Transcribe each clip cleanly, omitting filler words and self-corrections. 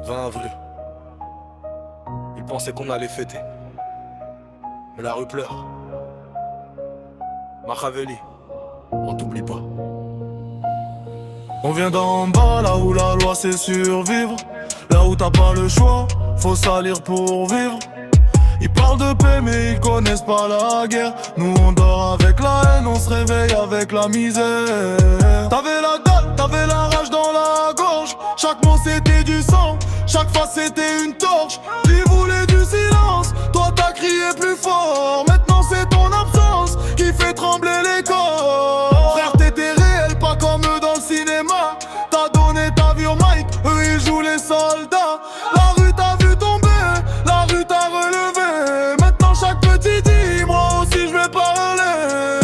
20 avril. Ils pensaient qu'on allait fêter. Mais la rue pleure. Machiavelli, on t'oublie pas. On vient d'en bas, là où la loi c'est survivre. Là où t'as pas le choix, faut salir pour vivre. Ils parlent de paix mais ils connaissent pas la guerre. Nous on dort avec la haine, on se réveille avec la misère. T'avais la dalle, t'avais la rage dans la gorge. Chaque mot c'était du sang, chaque face c'était une torche. Ils voulaient du silence, toi t'as crié plus fort. Maintenant c'est ton absence qui fait trembler les corps. Frère t'étais réel, pas comme eux dans le cinéma. T'as donné ta vie au mic, eux ils jouent les soldats. La rue t'a vu tomber, la rue t'a relevé. Maintenant chaque petit dit, moi aussi je vais parler.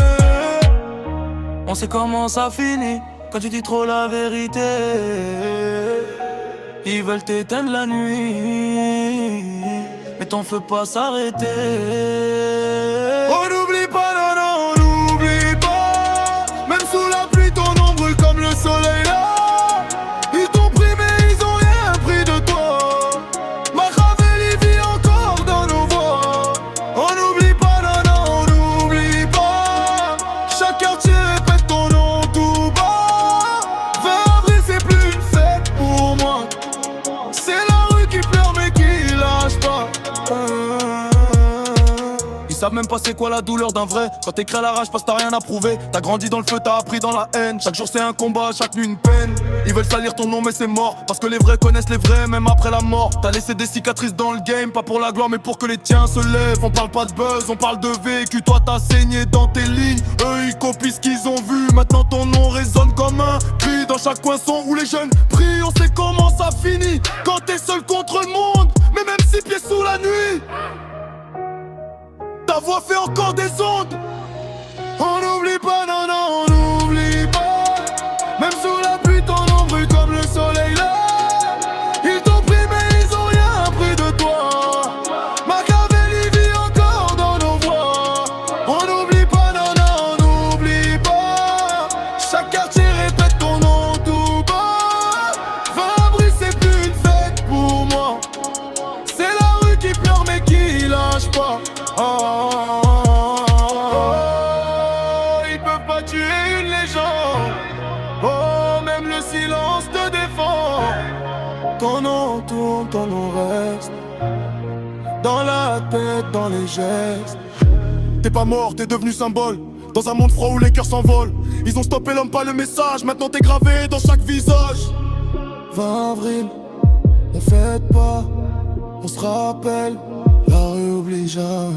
On sait comment ça finit quand tu dis trop la vérité. Ils veulent t'éteindre la nuit, mais ton feu pas s'arrêter. On n'oublie pas, non, non, on n'oublie pas. Même sous la pluie, ton ombre brûle comme le soleil là. Ils t'ont pris mais ils ont rien pris de toi. Machiavelli vit encore dans nos voix. On n'oublie pas, non, non, on n'oublie pas. Chaque quartier répète ton nom tout bas. 20 avril c'est plus une fête pour moi. C'est la rue qui pleure mais qui lâche pas. Ils savent même pas c'est quoi la douleur d'un vrai. Quand t'écris à la rage parce que t'as rien à prouver. T'as grandi dans le feu, t'as appris dans la haine. Chaque jour c'est un combat, chaque nuit une peine. Ils veulent salir ton nom mais c'est mort. Parce que les vrais connaissent les vrais même après la mort. T'as laissé des cicatrices dans le game, pas pour la gloire mais pour que les tiens se lèvent. On parle pas de buzz, on parle de vécu. Toi t'as saigné dans tes lignes. Eux ils copient ce qu'ils ont vu. Maintenant ton nom résonne comme un cri. Dans chaque coin son où les jeunes prient. On sait comment ça finit quand t'es seul contre le monde. Mais même 6 pieds sous la nuit, ta voix fait encore des ondes. On n'oublie pas, non, non, on n'oublie pas. Même sous la pluie, ton ombre brûle comme le soleil là. Ils t'ont pris mais ils ont rien pris de toi. Machiavelli vit encore dans nos voix. On n'oublie pas, non, non, on n'oublie pas. Chaque quartier répète ton nom tout bas. 20 avril c'est plus une fête pour moi. C'est la rue qui pleure mais qui lâche pas. Ils peuvent pas tuer une légende. Oh, même le silence te défend. Ton nom tourne, ton nom reste dans la tête, dans les gestes. T'es pas mort, t'es devenu symbole. Dans un monde froid où les cœurs s'envolent. Ils ont stoppé l'homme, pas le message. Maintenant t'es gravé dans chaque visage. 20 avril, on fête pas, on se rappelle. La rue oublie jamais.